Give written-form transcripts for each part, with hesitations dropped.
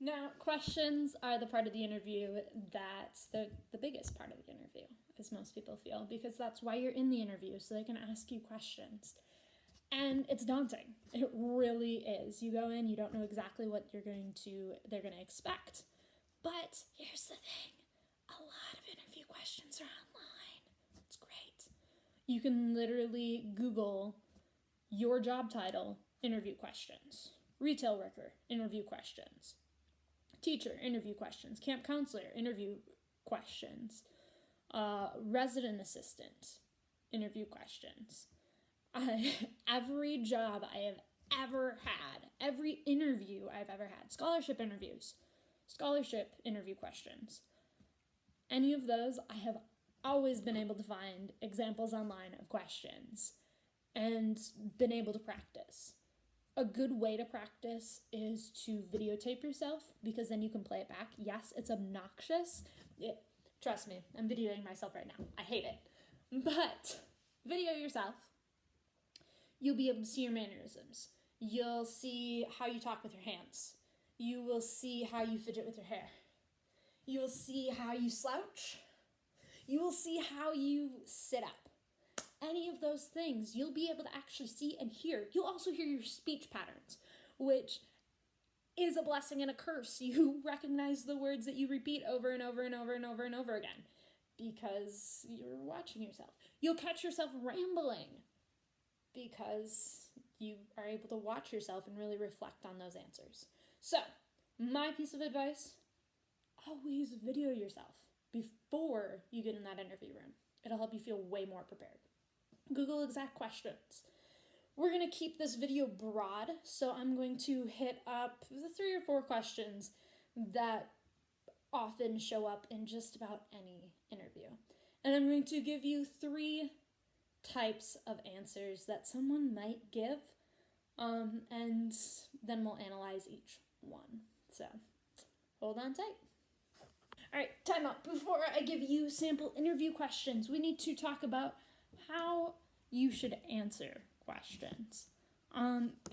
Now, questions are the part of the interview that's the biggest part of the interview, as most people feel, because that's why you're in the interview, so they can ask you questions. And it's daunting. It really is. You go in, you don't know exactly what they're going to expect. But here's the thing. A lot of interview questions are online. It's great. You can literally Google your job title, interview questions. Retail worker, interview questions. Teacher, interview questions. Camp counselor, interview questions. Resident assistant, interview questions. Every job I have ever had, every interview I've ever had, scholarship interviews, scholarship interview questions, any of those, I have always been able to find examples online of questions and been able to practice. A good way to practice is to videotape yourself, because then you can play it back. Yes, it's obnoxious. Trust me, I'm videoing myself right now. I hate it. But video yourself. You'll be able to see your mannerisms. You'll see how you talk with your hands. You will see how you fidget with your hair. You will see how you slouch. You will see how you sit up. Any of those things you'll be able to actually see and hear. You'll also hear your speech patterns, which is a blessing and a curse. You recognize the words that you repeat over and over and over and over and over again because you're watching yourself. You'll catch yourself rambling because you are able to watch yourself and really reflect on those answers. So, my piece of advice, always video yourself before you get in that interview room. It'll help you feel way more prepared. Google exact questions. We're going to keep this video broad, so I'm going to hit up the 3 or 4 questions that often show up in just about any interview. And I'm going to give you 3 types of answers that someone might give, and then we'll analyze each one. So, hold on tight. All right, time out. Before I give you sample interview questions, we need to talk about how you should answer questions.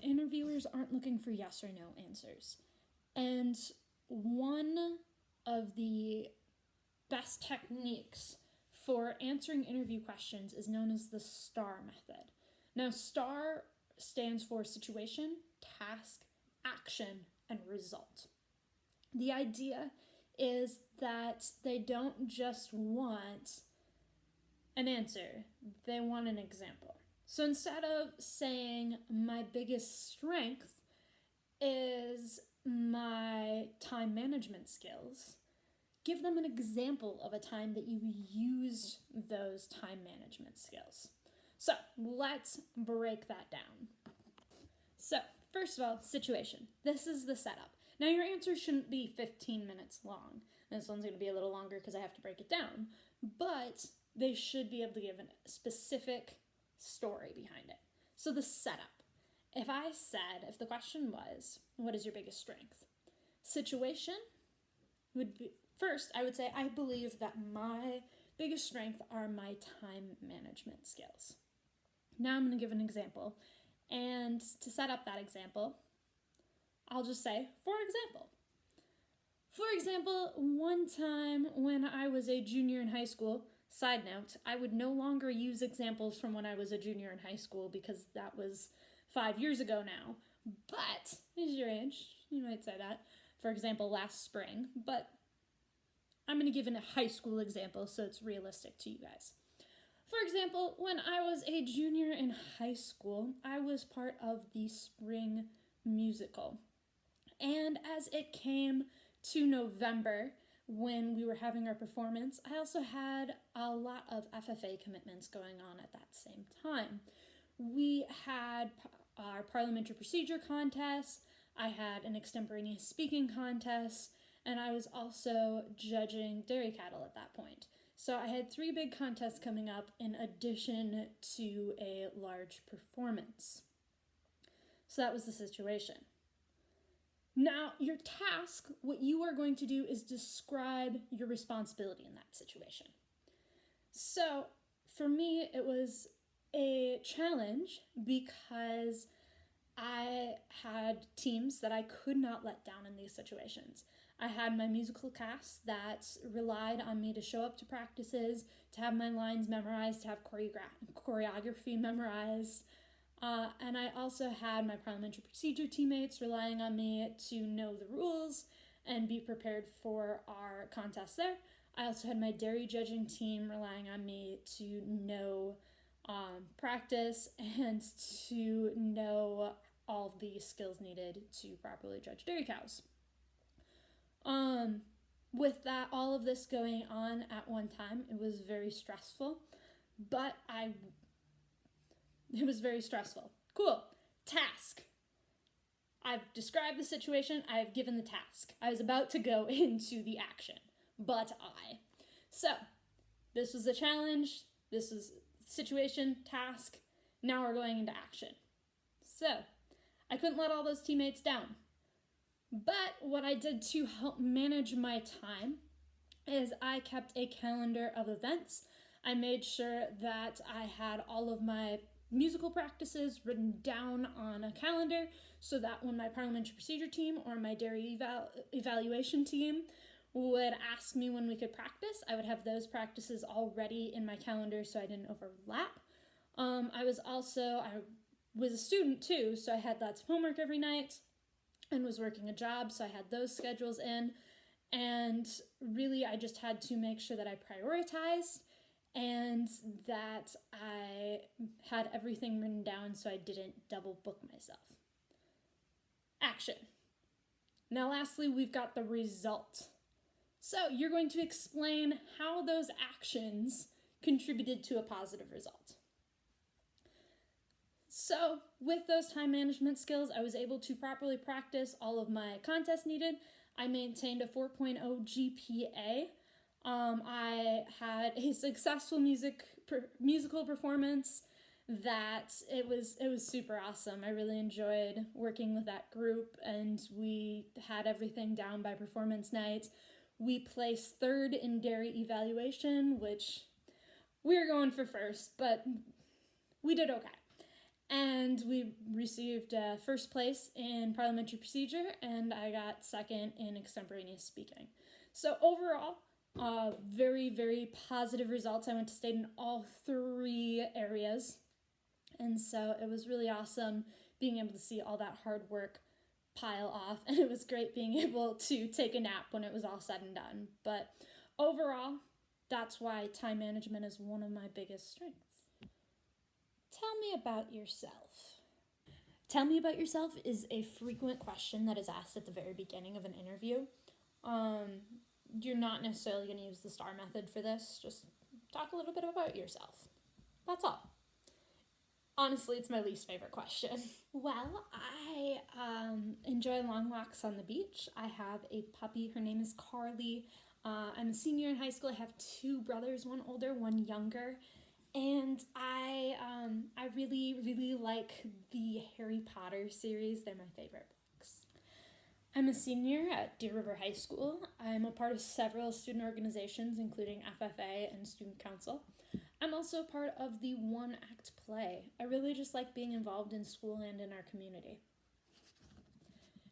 Interviewers aren't looking for yes or no answers. And one of the best techniques for answering interview questions is known as the STAR method. Now, STAR stands for situation, task, action, and result. The idea is that they don't just want an answer, they want an example. So instead of saying my biggest strength is my time management skills, give them an example of a time that you used those time management skills. So let's break that down. So first of all, situation. This is the setup. Now your answer shouldn't be 15 minutes long. This one's going to be a little longer because I have to break it down. But they should be able to give a specific story behind it. So the setup. If the question was, what is your biggest strength? Situation would be, first, I would say, I believe that my biggest strength are my time management skills. Now I'm going to give an example. And to set up that example, I'll just say, for example. For example, one time when I was a junior in high school, side note, I would no longer use examples from when I was a junior in high school because that was 5 years ago now. But, is your age, you might say that. For example, last spring. But I'm going to give a high school example so it's realistic to you guys. For example, when I was a junior in high school, I was part of the spring musical. And as it came to November, when we were having our performance, I also had a lot of FFA commitments going on at that same time. We had our parliamentary procedure contest, I had an extemporaneous speaking contest, and I was also judging dairy cattle at that point. So I had 3 big contests coming up in addition to a large performance. So that was the situation. Now, your task, what you are going to do is describe your responsibility in that situation. So, for me, it was a challenge because I had teams that I could not let down in these situations. I had my musical cast that relied on me to show up to practices, to have my lines memorized, to have choreography memorized. And I also had my parliamentary procedure teammates relying on me to know the rules and be prepared for our contest there. I also had my dairy judging team relying on me to know practice and to know all the skills needed to properly judge dairy cows. With that, all of this going on at one time, it was very stressful, it was very stressful. Cool. Task. I've described the situation. I've given the task. I was about to go into the action, So, this was the challenge. This was situation, task. Now we're going into action. So, I couldn't let all those teammates down. But what I did to help manage my time is I kept a calendar of events. I made sure that I had all of my musical practices written down on a calendar so that when my parliamentary procedure team or my dairy evaluation team would ask me when we could practice, I would have those practices already in my calendar so I didn't overlap. I was a student too, so I had lots of homework every night and was working a job, so I had those schedules in. And really, I just had to make sure that I prioritized and that I had everything written down so I didn't double book myself. Action. Now, lastly, we've got the result. So you're going to explain how those actions contributed to a positive result. So with those time management skills, I was able to properly practice all of my contests needed. I maintained a 4.0 GPA. I had a successful musical performance that it was super awesome. I really enjoyed working with that group, and we had everything down by performance night. We placed third in dairy evaluation, which we were going for first, but we did okay. And we received first place in parliamentary procedure, and I got second in extemporaneous speaking. So overall, very, very positive results. I went to state in all 3 areas, and so it was really awesome being able to see all that hard work pile off, and it was great being able to take a nap when it was all said and done. But overall, that's why time management is one of my biggest strengths. Tell me about yourself. Tell me about yourself is a frequent question that is asked at the very beginning of an interview. You're not necessarily going to use the STAR method for this. Just talk a little bit about yourself. That's all. Honestly, it's my least favorite question. Well, I enjoy long walks on the beach. I have a puppy. Her name is Carly. I'm a senior in high school. I have 2 brothers, one older, one younger. And I really, really like the Harry Potter series. They're my favorite books. I'm a senior at Deer River High School. I'm a part of several student organizations, including FFA and Student Council. I'm also a part of the One Act Play. I really just like being involved in school and in our community.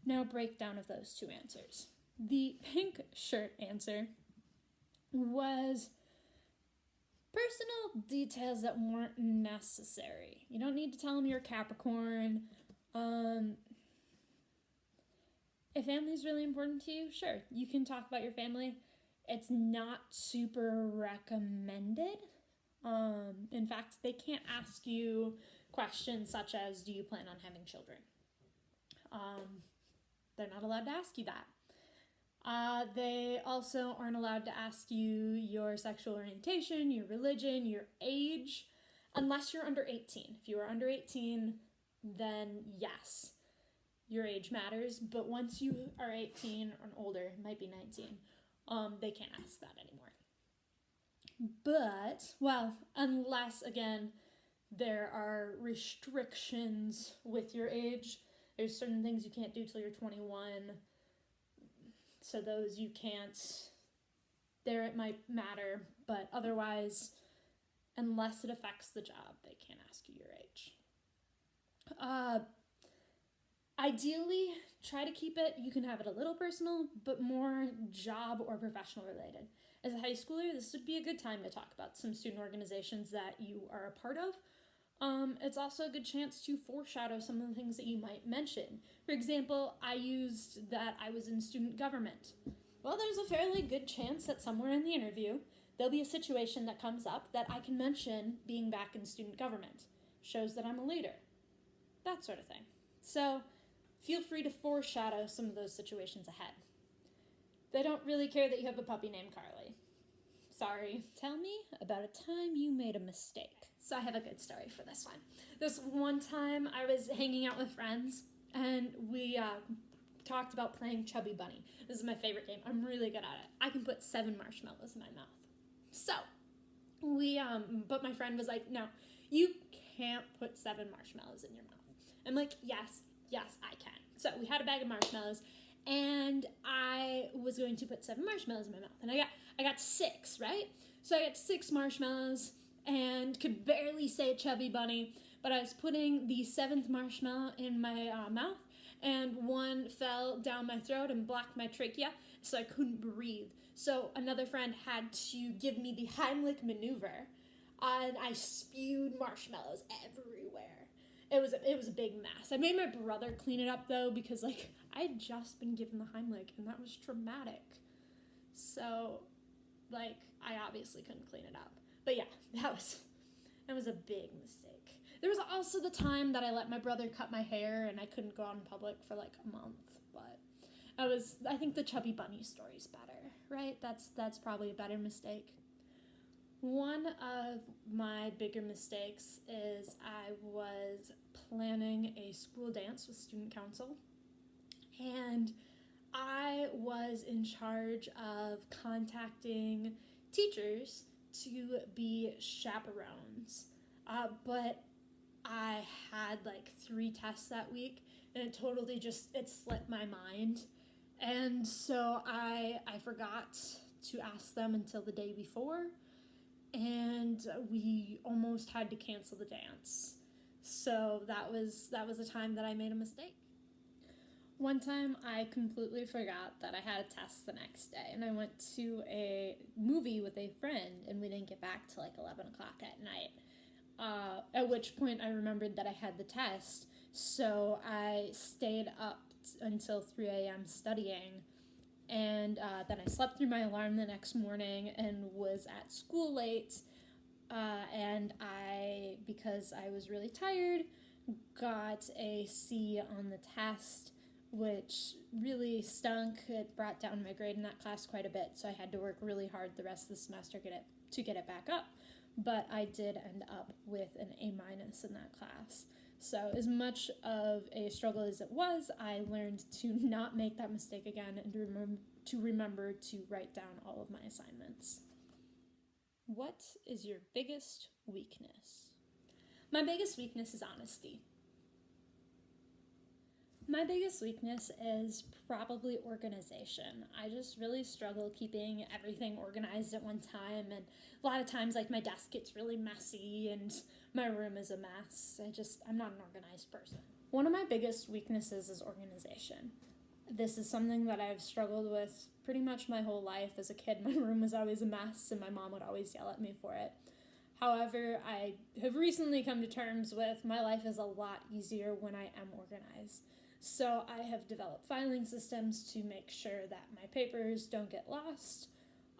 Now, breakdown of those 2 answers. The pink shirt answer was personal details that weren't necessary. You don't need to tell them you're a Capricorn. If family's really important to you, sure, you can talk about your family. It's not super recommended. In fact, they can't ask you questions such as, do you plan on having children? They're not allowed to ask you that. They also aren't allowed to ask you your sexual orientation, your religion, your age, unless you're under 18. If you are under 18, then yes, your age matters. But once you are 18 or older, might be 19, they can't ask that anymore. But, well, unless, again, there are restrictions with your age. There's certain things you can't do till you're 21. So those you can't, there it might matter, but otherwise, unless it affects the job, they can't ask you your age. Ideally, try to keep it, you can have it a little personal, but more job or professional related. As a high schooler, this would be a good time to talk about some student organizations that you are a part of. It's also a good chance to foreshadow some of the things that you might mention. For example, I used that I was in student government. Well, there's a fairly good chance that somewhere in the interview, there'll be a situation that comes up that I can mention being back in student government. Shows that I'm a leader. That sort of thing. So, feel free to foreshadow some of those situations ahead. They don't really care that you have a puppy named Carly. Sorry. Tell me about a time you made a mistake. So I have a good story for this one. This one time I was hanging out with friends and we talked about playing Chubby Bunny. This is my favorite game. I'm really good at it. I can put 7 marshmallows in my mouth. So but my friend was like, no, you can't put 7 marshmallows in your mouth. I'm like, yes, I can. So we had a bag of marshmallows and I was going to put 7 marshmallows in my mouth. And I got 6, right? So I got 6 marshmallows and could barely say Chubby Bunny, but I was putting the 7th marshmallow in my mouth, and one fell down my throat and blocked my trachea, so I couldn't breathe. So another friend had to give me the Heimlich maneuver, and I spewed marshmallows everywhere. It was a big mess. I made my brother clean it up, though, because, I had just been given the Heimlich, and that was traumatic. So, I obviously couldn't clean it up. But yeah, that was a big mistake. There was also the time that I let my brother cut my hair and I couldn't go out in public for a month. But I think the Chubby Bunny story's better, right? That's probably a better mistake. One of my bigger mistakes is I was planning a school dance with student council, and I was in charge of contacting teachers to be chaperones, but I had 3 tests that week, and it totally it slipped my mind, and so I forgot to ask them until the day before, and we almost had to cancel the dance. So that was a time that I made a mistake. One time I completely forgot that I had a test the next day, and I went to a movie with a friend, and we didn't get back till 11 o'clock at night, at which point I remembered that I had the test, so I stayed up until 3 a.m. studying, and then I slept through my alarm the next morning and was at school late, and because I was really tired, got a C on the test, which really stunk. It brought down my grade in that class quite a bit, so I had to work really hard the rest of the semester to get it back up. But I did end up with an A- in that class. So as much of a struggle as it was, I learned to not make that mistake again and to remember to write down all of my assignments. What is your biggest weakness? My biggest weakness is honesty. My biggest weakness is probably organization. I just really struggle keeping everything organized at one time, and a lot of times my desk gets really messy and my room is a mess. I'm not an organized person. One of my biggest weaknesses is organization. This is something that I've struggled with pretty much my whole life. As a kid, my room was always a mess and my mom would always yell at me for it. However, I have recently come to terms with my life is a lot easier when I am organized. So I have developed filing systems to make sure that my papers don't get lost.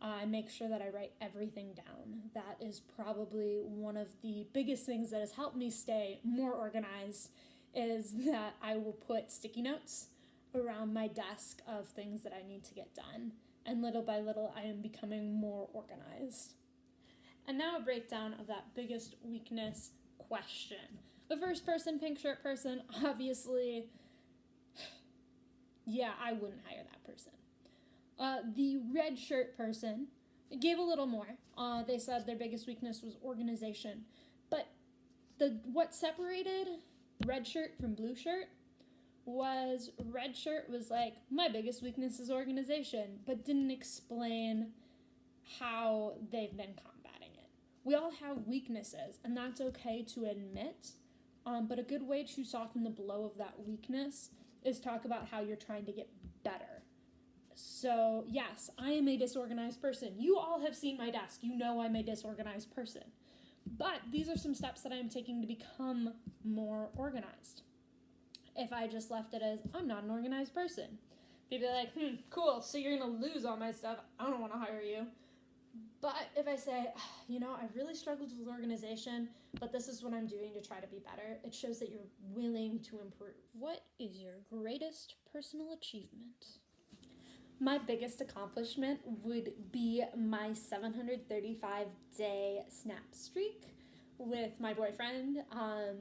I make sure that I write everything down. That is probably one of the biggest things that has helped me stay more organized, is that I will put sticky notes around my desk of things that I need to get done. And little by little, I am becoming more organized. And now a breakdown of that biggest weakness question. The first person, pink shirt person, obviously, yeah, I wouldn't hire that person. The red shirt person gave a little more. They said their biggest weakness was organization. But what separated red shirt from blue shirt was red shirt was like, my biggest weakness is organization, but didn't explain how they've been combating it. We all have weaknesses, and that's okay to admit, but a good way to soften the blow of that weakness is talk about how you're trying to get better. So, yes, I am a disorganized person. You all have seen my desk. You know I'm a disorganized person. But these are some steps that I'm taking to become more organized. If I just left it as, I'm not an organized person, people are like, cool, so you're going to lose all my stuff. I don't want to hire you. But if I say, I've really struggled with organization, but this is what I'm doing to try to be better, it shows that you're willing to improve. What is your greatest personal achievement? My biggest accomplishment would be my 735-day snap streak with my boyfriend.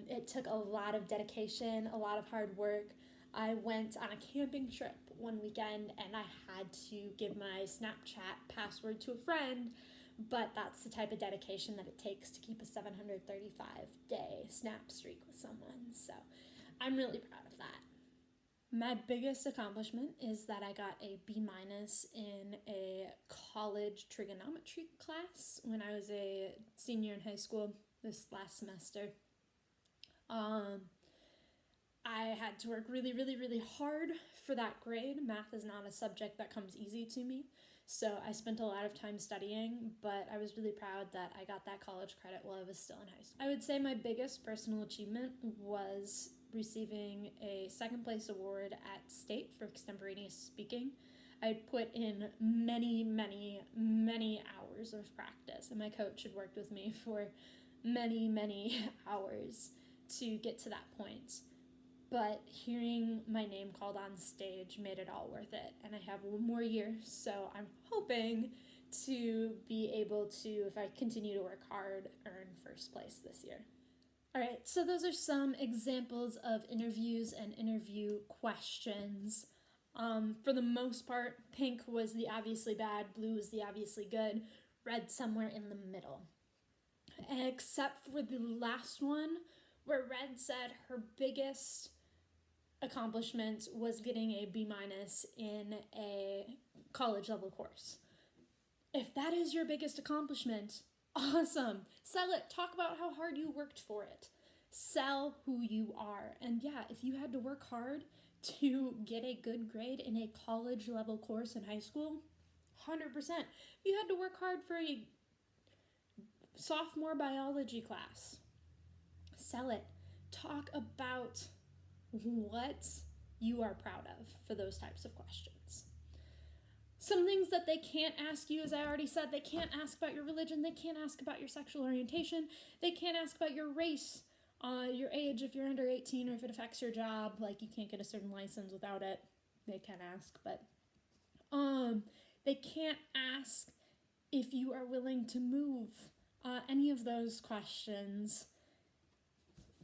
It took a lot of dedication, a lot of hard work. I went on a camping trip one weekend and I had to give my Snapchat password to a friend, but that's the type of dedication that it takes to keep a 735-day snap streak with someone. So I'm really proud of that. My biggest accomplishment is that I got a B- in a college trigonometry class when I was a senior in high school this last semester. I had to work really, really, really hard for that grade. Math is not a subject that comes easy to me, so I spent a lot of time studying, but I was really proud that I got that college credit while I was still in high school. I would say my biggest personal achievement was receiving a second place award at state for extemporaneous speaking. I put in many, many, many hours of practice, and my coach had worked with me for many, many hours to get to that point. But hearing my name called on stage made it all worth it, and I have one more year, so I'm hoping to be able to, if I continue to work hard, earn first place this year. All right, so those are some examples of interviews and interview questions. For the most part, pink was the obviously bad, blue was the obviously good, red somewhere in the middle. Except for the last one, where red said her biggest accomplishment was getting a B- in a college level course. If that is your biggest accomplishment, awesome. Sell it. Talk about how hard you worked for it. Sell who you are. And yeah, if you had to work hard to get a good grade in a college level course in high school, 100%. If you had to work hard for a sophomore biology class, sell it. Talk about what you are proud of for those types of questions. Some things that they can't ask you, as I already said, they can't ask about your religion, they can't ask about your sexual orientation, they can't ask about your race, your age if you're under 18, or if it affects your job, like you can't get a certain license without it. They can ask, but they can't ask if you are willing to move. Any of those questions,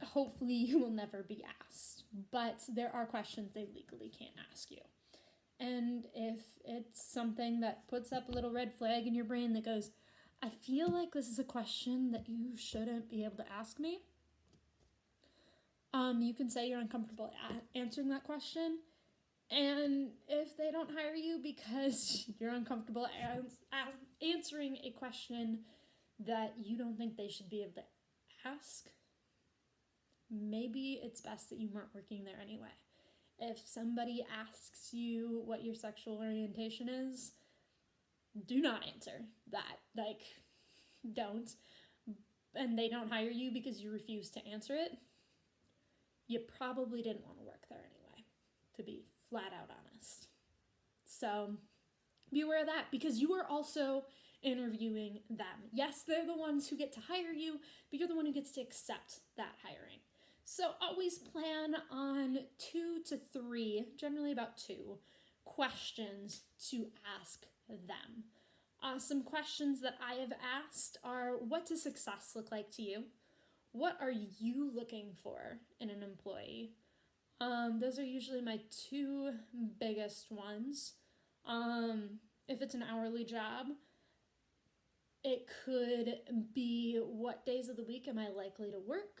hopefully you will never be asked, but there are questions they legally can't ask you. And if it's something that puts up a little red flag in your brain that goes, I feel like this is a question that you shouldn't be able to ask me, you can say you're uncomfortable answering that question. And if they don't hire you because you're uncomfortable answering a question that you don't think they should be able to ask, maybe it's best that you weren't working there anyway. If somebody asks you what your sexual orientation is, do not answer that. Don't. And they don't hire you because you refuse to answer it, you probably didn't want to work there anyway, to be flat out honest. So be aware of that, because you are also interviewing them. Yes, they're the ones who get to hire you, but you're the one who gets to accept that hiring. So always plan on 2 to 3, generally about 2, questions to ask them. Some questions that I have asked are, what does success look like to you? What are you looking for in an employee? Those are usually my 2 biggest ones. If it's an hourly job, it could be, what days of the week am I likely to work?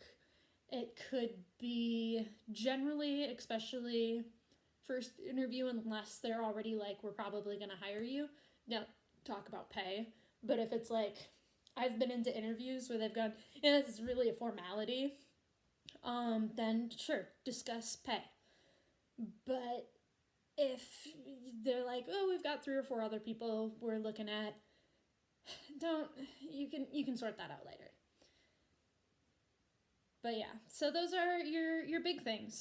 It could be generally, especially first interview, unless they're already like, we're probably going to hire you. Now, talk about pay. But if it's like, I've been into interviews where they've gone, yeah, this is really a formality, then sure, discuss pay. But if they're like, oh, we've got 3 or 4 other people we're looking at, you can sort that out later. But yeah, so those are your big things.